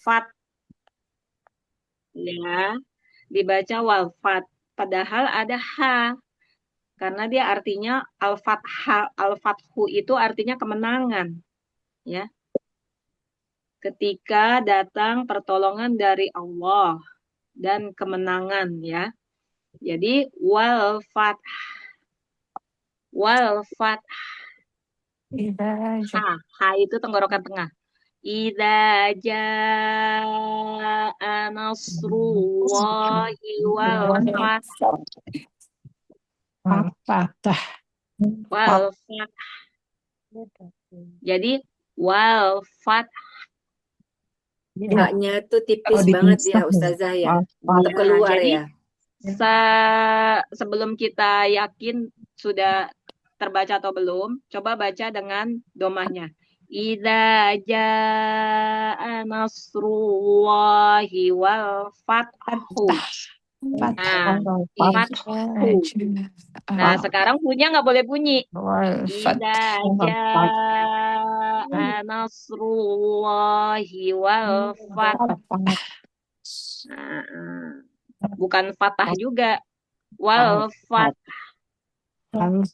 walfat, ya, dibaca walfat. Padahal ada ha, karena dia artinya al-fathu itu artinya kemenangan, ya. Ketika datang pertolongan dari Allah dan kemenangan, ya. Jadi walfat, walfat, ha itu tenggorokan tengah. Idza jaa nasrullahi wal fath, wal fath. Jadi wal fath. Haknya tuh tipis banget ya Ustazah ya. Tetap keluar Jadi ya. sebelum kita yakin sudah terbaca atau belum, coba baca dengan domahnya. Idza jaa nasrullahi wal fathu. Nah, fathu. Nah, sekarang punya nggak boleh bunyi. Idza jaa nasrullahi wal fathu. Nah, bukan fatah juga. Wal fath.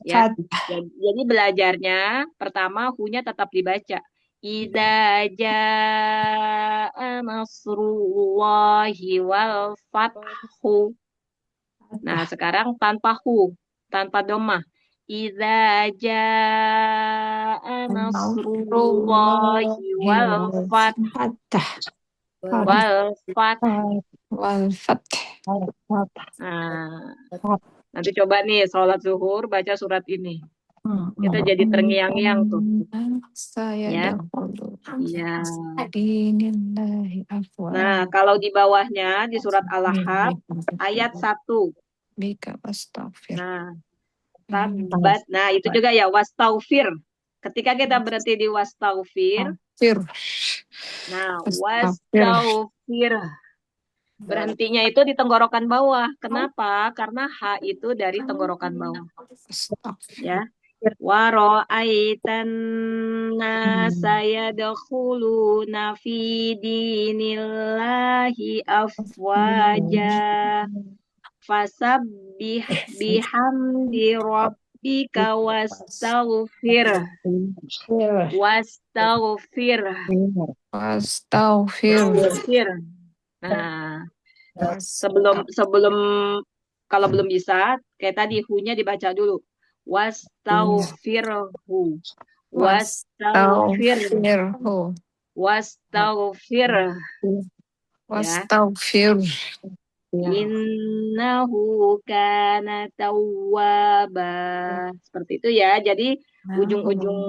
Ya. Jadi belajarnya pertama hunya tetap dibaca. Idza jaa nasrullahi wal fathu. Nah, sekarang tanpa hu, tanpa domah. Idza jaa nasrullahi wal fathu. Wal fathu. Nah, nanti coba nih sholat zuhur baca surat ini. Kita jadi terngiang-ngiang tuh. Ya. Iya. Nah, kalau di bawahnya di surat Al-Ahqaf ayat 1. Nah, tabat. Nah, itu juga ya wastaufir. Ketika kita berhenti di wastaufir. Nah, wastaufir. Berhentinya itu di tenggorokan bawah. Kenapa? Karena H itu dari tenggorokan bawah. Ya. Wa ra'aitan nasa yadkhuluna fi dinillahi afwaja. Fasabbih bihamdi rabbika wastaghfir. Wastaghfir. Nah, sebelum kalau belum bisa, kayak tadi hu-nya dibaca dulu. Wastaghfirhu. Wastaghfirhu. Wastaghfir. Wastaghfir. Innahu kana tawwaba. Seperti itu ya. Jadi ujung-ujung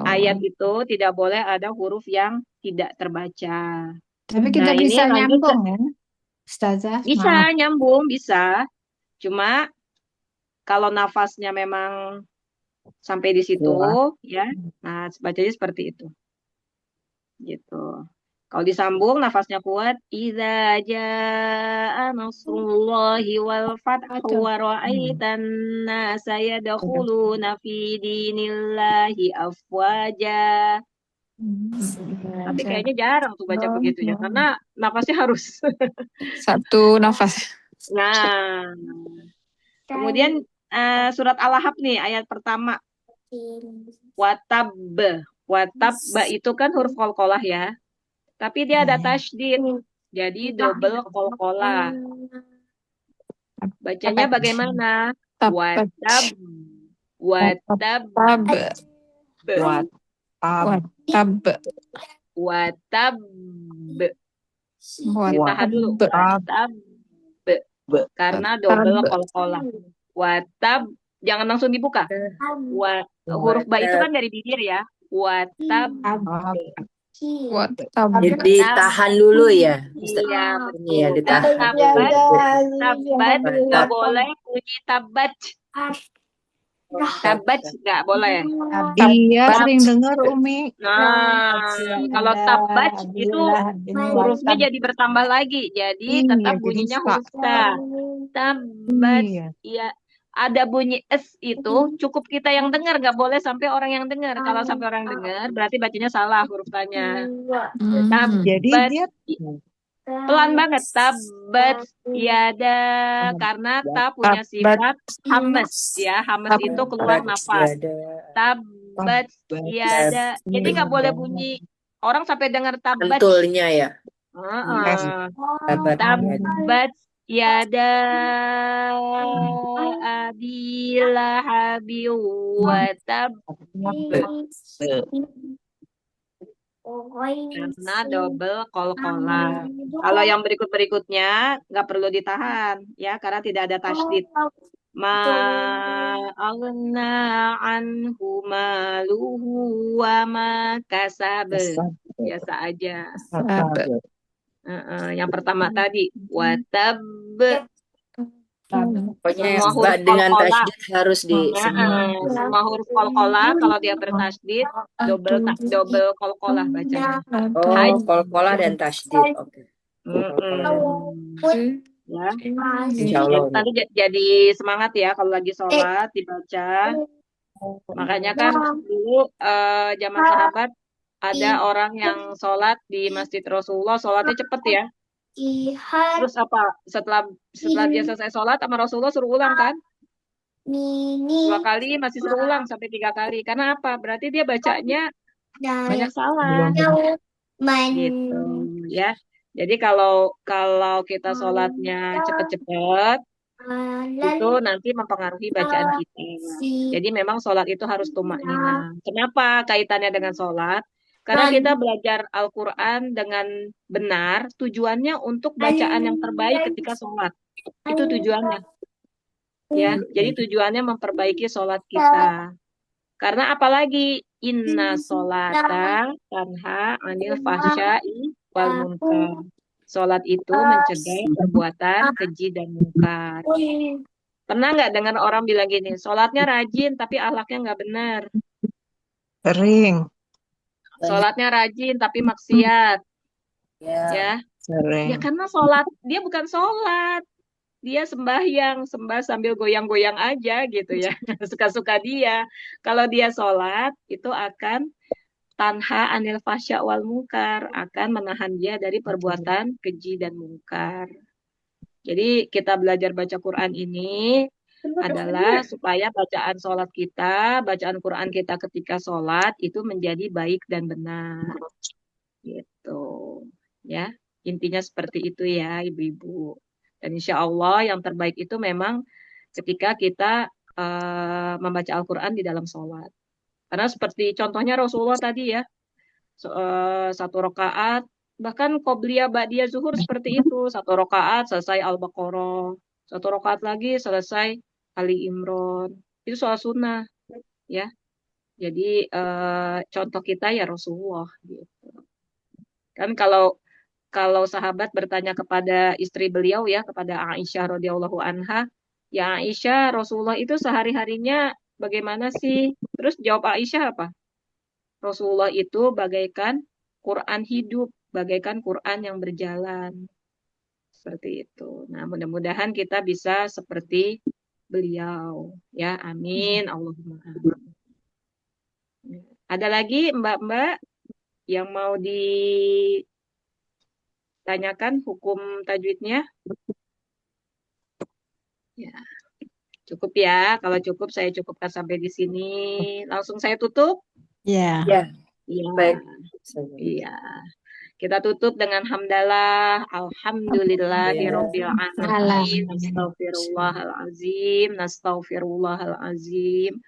ayat itu tidak boleh ada huruf yang tidak terbaca. Tapi kita Nah, bisa ini lanjut nyambung ya, Ustazah? Bisa Maaf. nyambung, bisa. Cuma kalau nafasnya memang sampai di situ, ya. Nah, bacanya seperti itu. Gitu. Kalau disambung nafasnya kuat, idza jaa nasrullahi wal fathu wa ra'aitan nasa yadkhuluna fi dinillahi afwaja. Tapi kayaknya jarang tuh baca begitunya karena nafasnya harus satu nafas. Nah, kemudian surat Al-Ahqaf nih ayat pertama. Watab. Watab itu kan huruf qalqalah ya. Tapi dia ada tasydid. Jadi double qalqalah. Bacanya bagaimana? Watab. Watab. Watab. Tahan dulu. Watab. Karena double qalqalah. Watab. Jangan langsung dibuka. Huruf ba itu kan dari bibir ya. Watab. Jadi tahan dulu ya. Iya, Iya, ditahan. Tabat nggak boleh bunyi tabat. Tabat nggak boleh. Iya, sering dengar Umi. Nah, kalau tabat itu hurufnya jadi bertambah lagi. Jadi tetap bunyinya huruf ta. Tabat. Iya. ada bunyi es itu cukup kita yang dengar, nggak boleh sampai orang yang dengar. Kalau sampai orang dengar berarti bacanya salah huruf tanya. Jadi Tabat, dia pelan banget. Tabat yada, karena ta punya sifat hamas ya. Hamas itu keluar nafas. Tabat yada. Jadi nggak boleh bunyi orang sampai dengar tabat. Mentulnya ya. Tabat yada abi lahabi wa tab, karena double qalqalah. Kalau yang berikutnya nggak perlu ditahan ya, karena tidak ada tasydid. Ma aghna anhu maluhu wa ma kasab. Biasa aja. Yang pertama tadi watab, Pokoknya semua huruf dengan qalqalah. tasydid harus di Semua huruf qalqalah kalau dia bertasydid double qalqalah bacanya. Oh, qalqalah dan tasydid. Oke. Ya. Insyaallah. Nanti jadi semangat ya kalau lagi sholat dibaca. Makanya kan dulu zaman sahabat ada orang yang sholat di Masjid Rasulullah, sholatnya cepet ya. Terus apa? Setelah dia selesai sholat sama Rasulullah suruh ulang kan? 2 kali masih suruh ulang sampai 3 kali. Karena apa? Berarti dia bacanya banyak salah. Gitu ya. Jadi kalau kita sholatnya cepet-cepet itu nanti mempengaruhi bacaan kita. Jadi memang sholat itu harus tumakninah. Kenapa kaitannya dengan sholat? Karena kita belajar Al-Quran dengan benar, tujuannya untuk bacaan yang terbaik ketika sholat. Itu tujuannya. Ya, jadi tujuannya memperbaiki sholat kita. Karena apalagi inna sholata tanha anil fahsya'i wal munkar. Sholat itu mencegah perbuatan keji dan munkar. Pernah nggak dengar orang bilang gini, sholatnya rajin tapi akhlaknya nggak benar. sering. Sholatnya rajin tapi maksiat. Ya. Sering. Ya karena sholat, dia bukan sholat. Dia sembahyang, sembah sambil goyang-goyang aja gitu ya. Suka-suka dia. Kalau dia sholat, itu akan tanha anil fasya wal munkar, akan menahan dia dari perbuatan keji dan mungkar. Jadi kita belajar baca Quran ini adalah supaya bacaan sholat kita, bacaan Quran kita ketika sholat itu menjadi baik dan benar. Gitu. Ya, intinya seperti itu ya ibu-ibu. Dan insya Allah yang terbaik itu memang ketika kita membaca Al-Quran di dalam sholat. Karena seperti contohnya Rasulullah tadi ya, 1 rakaat, bahkan qobliyah ba'diyah zuhur seperti itu, 1 rakaat selesai Al-Baqarah, 1 rakaat lagi selesai Ali Imran. Itu sholat sunnah ya. Jadi contoh kita ya Rasulullah gitu. Kan kalau sahabat bertanya kepada istri beliau ya, kepada Aisyah radhiyallahu anha, ya Aisyah, Rasulullah itu sehari-harinya bagaimana sih? Terus jawab Aisyah apa? Rasulullah itu bagaikan Quran hidup, bagaikan Quran yang berjalan. Seperti itu. Nah, mudah-mudahan kita bisa seperti beliau. Ya, amin. Allahumma amin. Ada lagi mbak-mbak yang mau ditanyakan hukum tajwidnya? Ya, cukup ya. Kalau cukup saya cukupkan sampai di sini. Langsung saya tutup? Ya. Iya. Baik. Iya. Kita tutup dengan hamdalah. Alhamdulillahirabbil alamin. Astaghfirullahalazim. Nastaghfirullahalazim.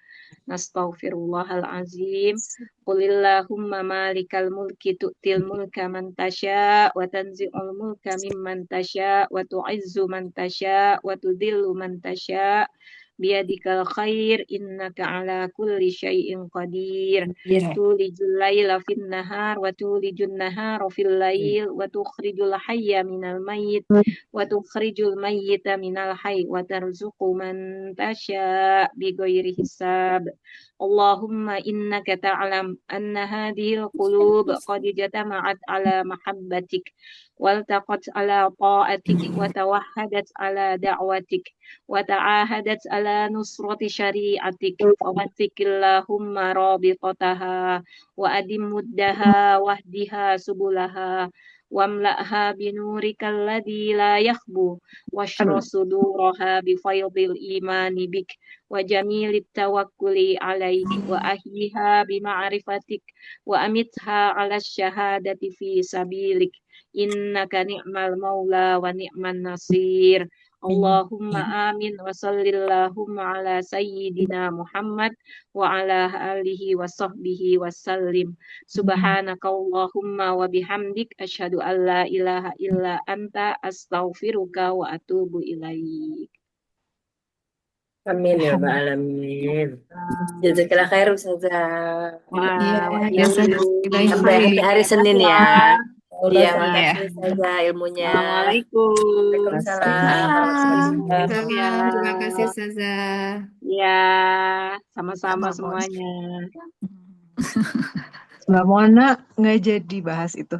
Nastaghfirullahalazim. Qulillahumma malikal mulki tu'til mulka man tasya wa tanzi'ul mulka mimman tasya wa tu'izzu man tasya wa tudhillu man tasya biyadikal khair innaka ala kulli syai'in qadir. Tulijul laila fin nahar wa tulijun nahara fil lail wa tukhrijul hayya minal mayyit wa tukhrijul mayyita minal hayy wa tarzuqu man tasya bighairi hisab. Allahumma innaka ta'lam anna hadhil qulub qad jatama'at ala mahabbatik والتقت على طاعتك وتوحدت على دعوتك وتعاهدت على على نصرة شريعتك ووثق اللهم رابطتها وأدم مدها واهدها سبلها واملأها بنورك الذي لا يخبو واشر صدورها بفيض الإيمان بك وجميل التوكل عليك وأحيها بمعرفتك وأمتها على الشهادة في سبيلك إنك نعم المولى ونعم النصير اللهم آمين وصل اللهم على سيدنا محمد وعلى آله وصحبه وسلم سبحانك اللهم وبحمدك أشهد أن لا إله إلا أنت أستغفرك وأتوب إليك. Amin ya Rabbal Alamin. Jazakallah khair Ustazah. Wah, Jazakallahu Sampai hari khair. Senin ya. Iya, Iya. makasih Ustazah ilmunya. Assalamualaikum. Waalaikumsalam warahmatullahi wabarakatuh. Ya, Terima kasih Ustazah. ya, sama-sama semuanya. Mbak Mona nggak jadi bahas itu.